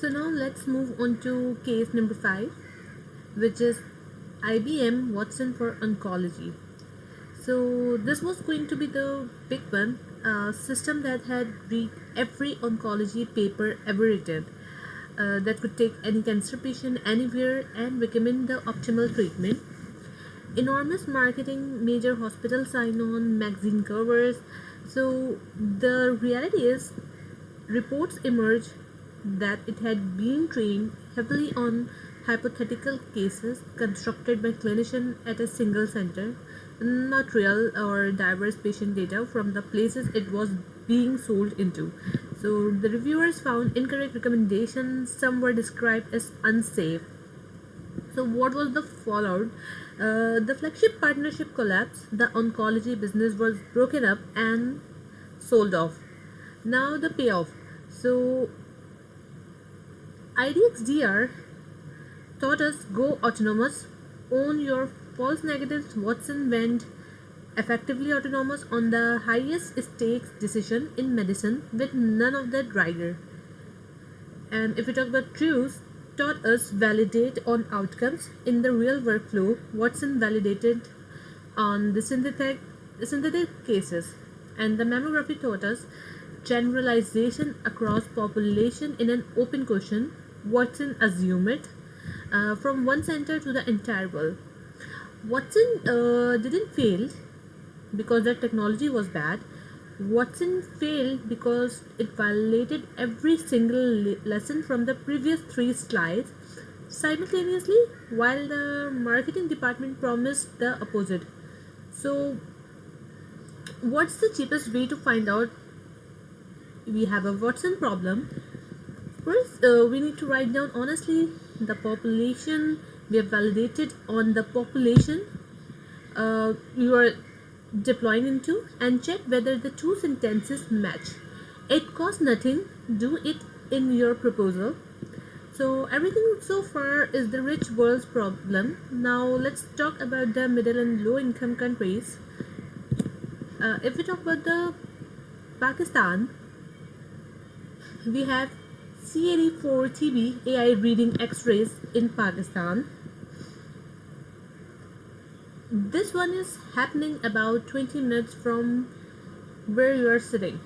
So now let's move on to case number 5, which is IBM Watson for oncology. So this was going to be the big one, a system that had read every oncology paper ever written, that could take any cancer patient anywhere and recommend the optimal treatment. Enormous marketing, major hospital sign on, magazine covers. So the reality is, reports emerged that it had been trained heavily on hypothetical cases constructed by clinicians at a single center, not real or diverse patient data from the places it was being sold into. So the reviewers found incorrect recommendations, some were described as unsafe. So what was the fallout? The flagship partnership collapsed, the oncology business was broken up and sold off. Now the payoff. So IDXDR taught us go autonomous, own your false negatives. Watson went effectively autonomous on the highest stakes decision in medicine with none of that rider. And if we talk about truths, taught us validate on outcomes in the real workflow. Watson validated on the synthetic cases, and the mammography taught us generalization across population in an open question. Watson assumed it from one center to the entire world. Watson didn't fail because the technology was bad. Watson failed because it violated every single lesson from the previous 3 slides simultaneously, while the marketing department promised the opposite. So, what's the cheapest way to find out we have a Watson problem? First, we need to write down honestly the population we have validated on the population you are deploying into, and check whether the two sentences match. It costs nothing, do it in your proposal. So everything so far is the rich world's problem. Now let's talk about the middle and low income countries. If we talk about the Pakistan, we have CAD4 TB AI reading X-rays in Pakistan. This one is happening about 20 minutes from where you are sitting.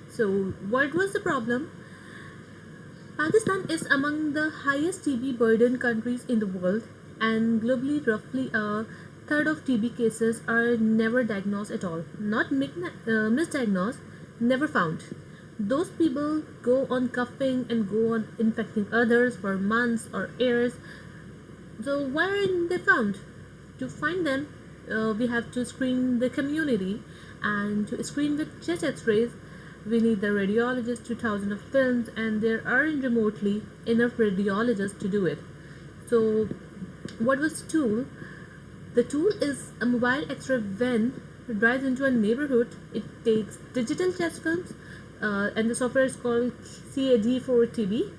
So what was the problem? Pakistan is among the highest TB burden countries in the world, and globally roughly a third of TB cases are never diagnosed at all. Not misdiagnosed, never found. Those people go on coughing and go on infecting others for months or years. So why aren't they found? To find them, we have to screen the community, and to screen with chest x-rays, we need the radiologist, 2000 of films, and there aren't remotely enough radiologists to do it. So what was the tool? The tool is a mobile x-ray van drives into a neighborhood. It takes digital chest films, and the software is called CAD4TB,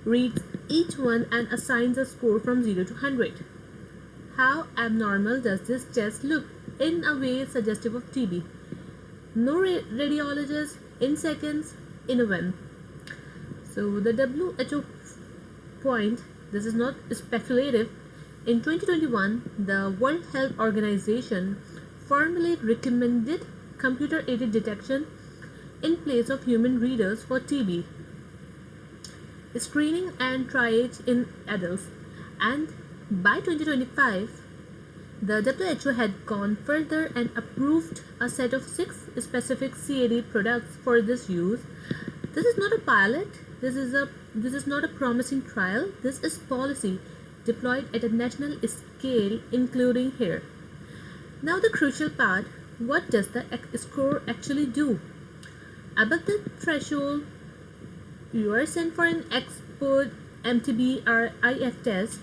reads each one and assigns a score from 0 to 100. How abnormal does this test look? In a way suggestive of TB. No radiologist, in seconds, in a van. So the WHO point, this is not speculative. In 2021, the World Health Organization formally recommended computer-aided detection in place of human readers for TB screening and triage in adults. And by 2025, the WHO had gone further and approved a set of 6 specific CAD products for this use. This is not a pilot. This is not a promising trial. This is policy deployed at a national scale, including here. Now the crucial part: what does the score actually do? Above the threshold, you are sent for an expert MTB or IF test,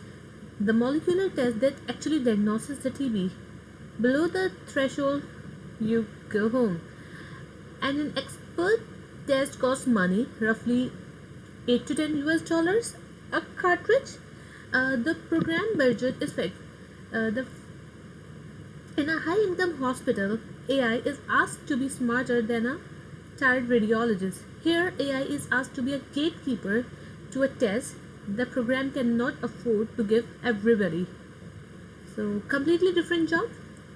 the molecular test that actually diagnoses the TB. Below the threshold, you go home. And an expert test costs money, roughly 8 to 10 US dollars a cartridge. The program budget is fixed. In a high income hospital, AI is asked to be smarter than a tired radiologist. Here, AI is asked to be a gatekeeper, to a test the program cannot afford to give everybody. So, completely different job.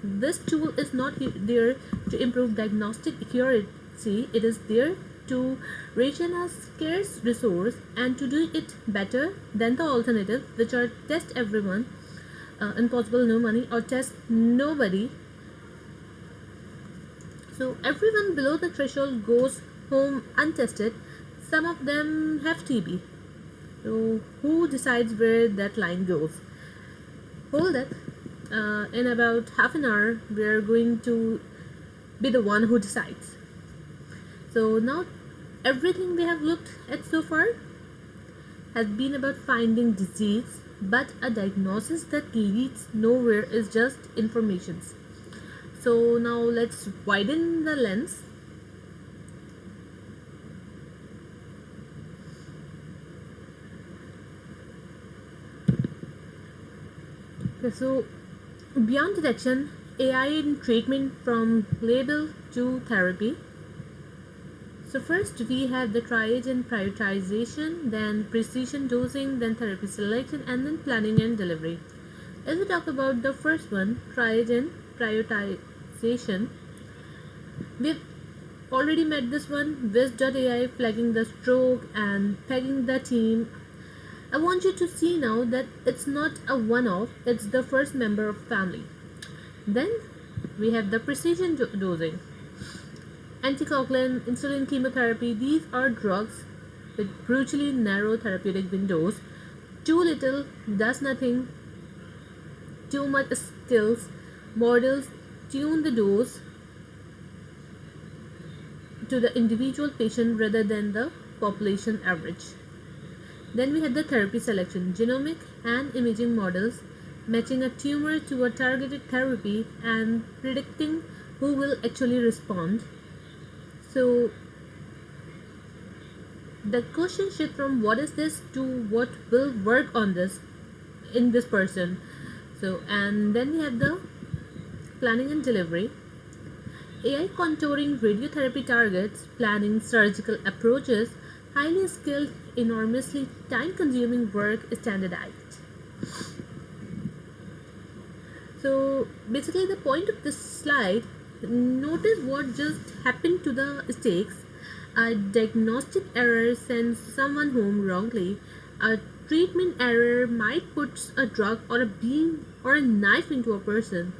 This tool is not there to improve diagnostic accuracy, it is there to ration a scarce resource and to do it better than the alternative, which are test everyone, impossible, no money, or test nobody. So, everyone below the threshold goes home untested. Some of them have TB. So, who decides where that line goes? Hold it. In about half an hour, we are going to be the one who decides. So now, everything we have looked at so far has been about finding disease, but a diagnosis that leads nowhere is just information. So now let's widen the lens. Okay, so beyond detection, AI in treatment from label to therapy. So first we have the triage prioritization, then precision dosing, then therapy selection, and then planning and delivery. If we talk about the first one, triage prioritization, we've already met this one, Wiz.ai flagging the stroke and pegging the team. I want you to see now that it's not a one-off, it's the first member of family. Then we have the precision dosing. Anticoagulant, insulin, chemotherapy, these are drugs with brutally narrow therapeutic windows. Too little does nothing, too much kills. Models tune the dose to the individual patient rather than the population average. Then we have the therapy selection, genomic and imaging models matching a tumor to a targeted therapy and predicting who will actually respond. So the question shift from what is this to what will work on this in this person. So, and then we have the planning and delivery. AI contouring radiotherapy targets, planning surgical approaches, highly skilled, enormously time-consuming work is standardized. So basically the point of this slide, notice what just happened to the stakes. A diagnostic error sends someone home wrongly. A treatment error might put a drug or a beam or a knife into a person.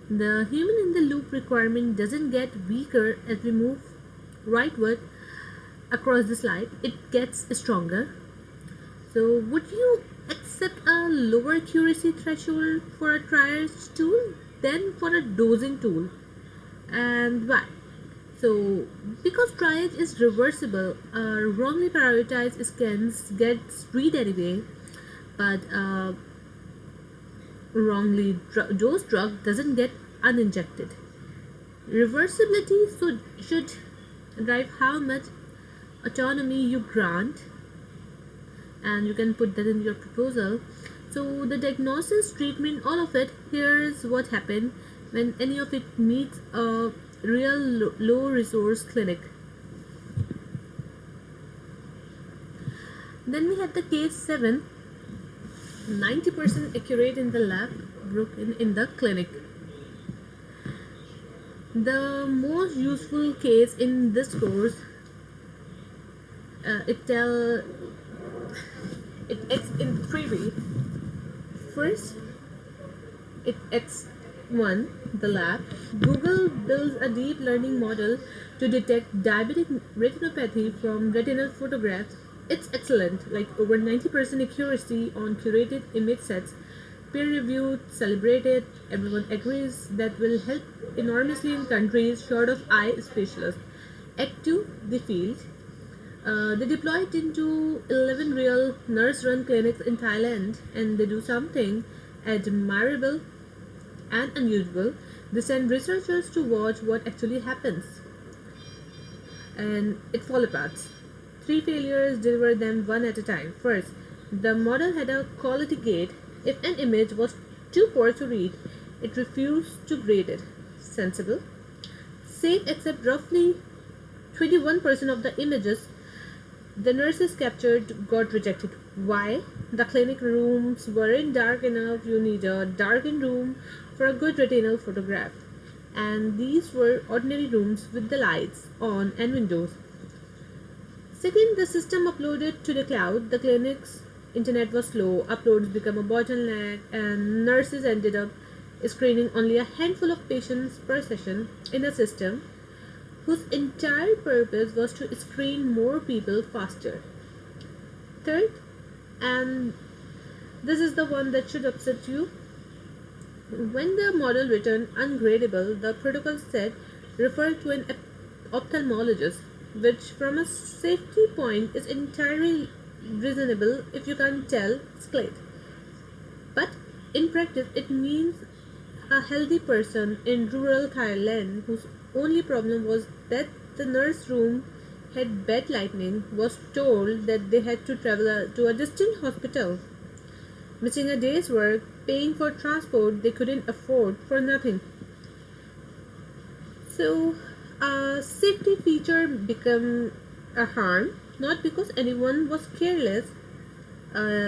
The human in the loop requirement doesn't get weaker as we move rightward across the slide, it gets stronger. So would you accept a lower accuracy threshold for a triage tool than for a dosing tool? And why? So because triage is reversible, wrongly prioritized scans gets read anyway, but wrongly dosed drug doesn't get uninjected. Reversibility should drive how much autonomy you grant, and you can put that in your proposal. So the diagnosis, treatment, all of it, here's what happened when any of it meets a real low resource clinic. Then we have the case 7, 90% accurate in the lab, broken in the clinic. The most useful case in this course, it's in 3 ways. First, it's one, the lab. Google builds a deep learning model to detect diabetic retinopathy from retinal photographs. It's excellent, like over 90% accuracy on curated image sets, peer-reviewed, celebrated. Everyone agrees that will help enormously in countries short of eye specialists. Act 2, the field. They deploy it into 11 real nurse-run clinics in Thailand, and they do something admirable and unusual. They send researchers to watch what actually happens, and it falls apart. 3 failures, deliver them one at a time. First, the model had a quality gate. If an image was too poor to read, it refused to grade it. Sensible. Safe, except roughly 21% of the images The nurses captured got rejected. Why? The clinic rooms weren't dark enough. You need a darkened room for a good retinal photograph. And these were ordinary rooms with the lights on and windows. Second, the system uploaded to the cloud. The clinic's internet was slow, uploads became a bottleneck, and nurses ended up screening only a handful of patients per session in a system whose entire purpose was to screen more people faster. Third, and this is the one that should upset you, when the model returned ungradable, the protocol said refer to an ophthalmologist, which from a safety point is entirely reasonable if you can't tell sclate. But in practice, it means a healthy person in rural Thailand whose only problem was that the nurse room had bad lighting was told that they had to travel to a distant hospital, missing a day's work, paying for transport they couldn't afford for nothing. So, a safety feature became a harm, not because anyone was careless,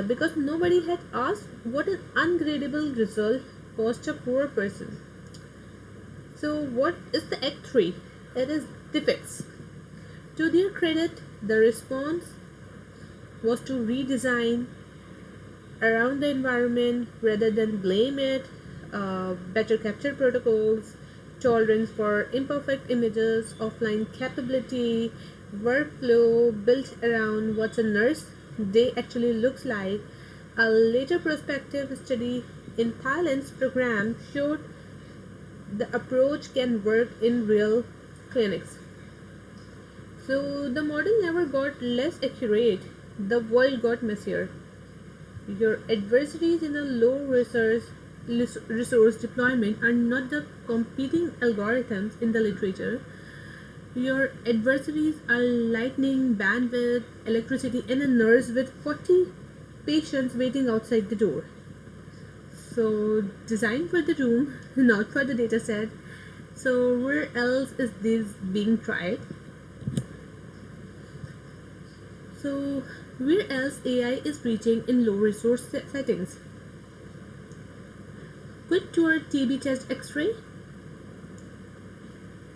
because nobody had asked what an ungradable result cost a poor person. So, what is the Act 3? It is defects. To their credit, the response was to redesign around the environment rather than blame it, better capture protocols, tolerance for imperfect images, offline capability, workflow built around what a nurse day actually looks like. A later prospective study in Thailand's program showed the approach can work in real clinics. So the model never got less accurate, the world got messier. Your adversaries in a low resource deployment are not the competing algorithms in the literature. Your adversaries are lightning, bandwidth, electricity, and a nurse with 40 patients waiting outside the door. So, designed for the room, not for the dataset. So, where else is this being tried? So, where else AI is reaching in low resource settings? Quick tour TB test X-ray,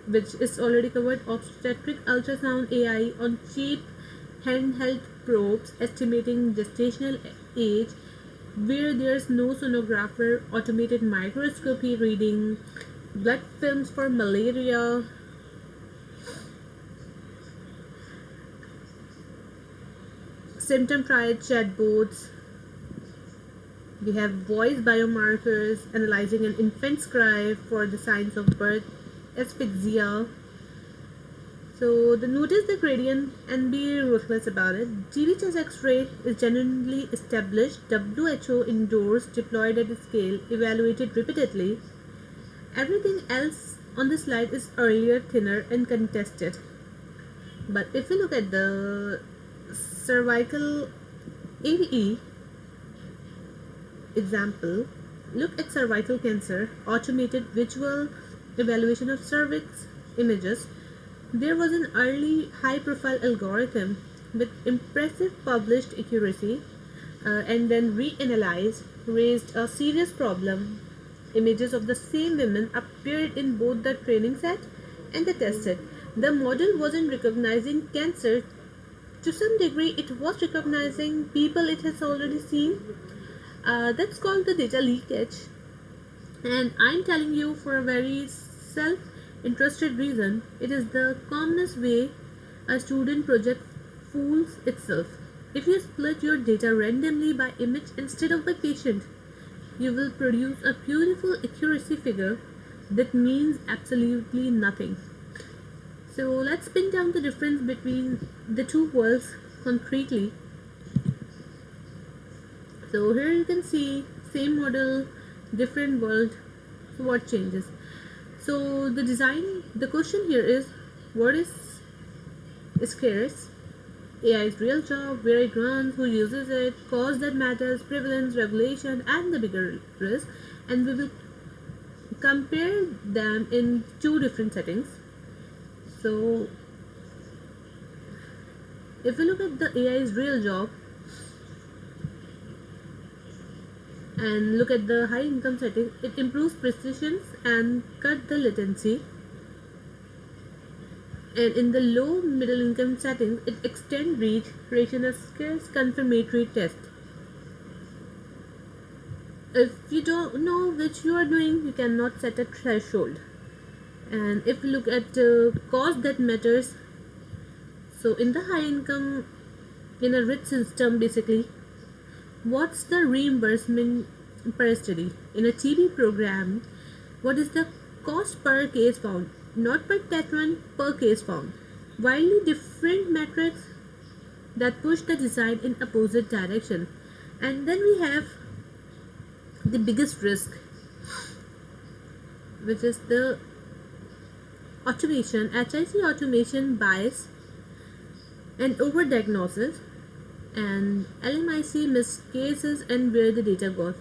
which is already covered. Obstetric ultrasound AI on cheap handheld probes estimating gestational age, where there's no sonographer. Automated microscopy reading blood films for malaria. Symptom triad chatbots. We have voice biomarkers analyzing an infant's cry for the signs of birth asphyxia. So the notice the gradient and be ruthless about it. TB test X-ray is genuinely established, WHO endorsed, deployed at scale, evaluated repeatedly. Everything else on the slide is earlier, thinner, and contested. But if you look at the cervical AVE example, look at cervical cancer, automated visual evaluation of cervix images. There was an early high-profile algorithm with impressive published accuracy, and then reanalyzed, raised a serious problem. Images of the same women appeared in both the training set and the test set. The model wasn't recognizing cancer. To some degree, it was recognizing people it has already seen. That's called the data leakage. And I'm telling you for a very self-interested reason, it is the commonest way a student project fools itself. If you split your data randomly by image instead of by patient, you will produce a beautiful accuracy figure that means absolutely nothing. So let's pin down the difference between the two worlds concretely. So here you can see same model, different world. So what changes? So the design, the question here is, what is scarce? AI's real job, where it runs, who uses it, cost that matters, prevalence, regulation, and the bigger risk. And we will compare them in two different settings. So If we look at the AI's real job and look at the high income setting, it improves precision and cut the latency. And in the low middle income settings, it extends reach, creation a scarce confirmatory test. If you don't know which you are doing, you cannot set a threshold. And if you look at cost that matters, so in the high income, in a rich system, basically, what's the reimbursement per study? In a TB program, what is the cost per case found? Not per test run, per case found. Wildly different metrics that push the design in opposite direction. And then we have the biggest risk, which is the automation, HIC automation bias and overdiagnosis, and LMIC missed cases and where the data goes.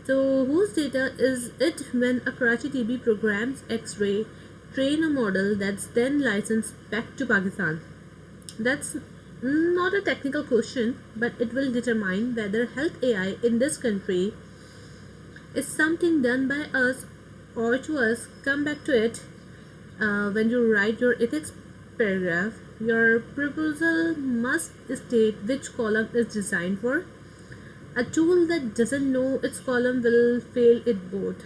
So whose data is it when a Karachi TB programs X-ray train a model that's then licensed back to Pakistan? That's not a technical question, but it will determine whether health AI in this country is something done by us or to us. Come back to it. When you write your ethics paragraph, your proposal must state which column is designed for. A tool that doesn't know its column will fail it both.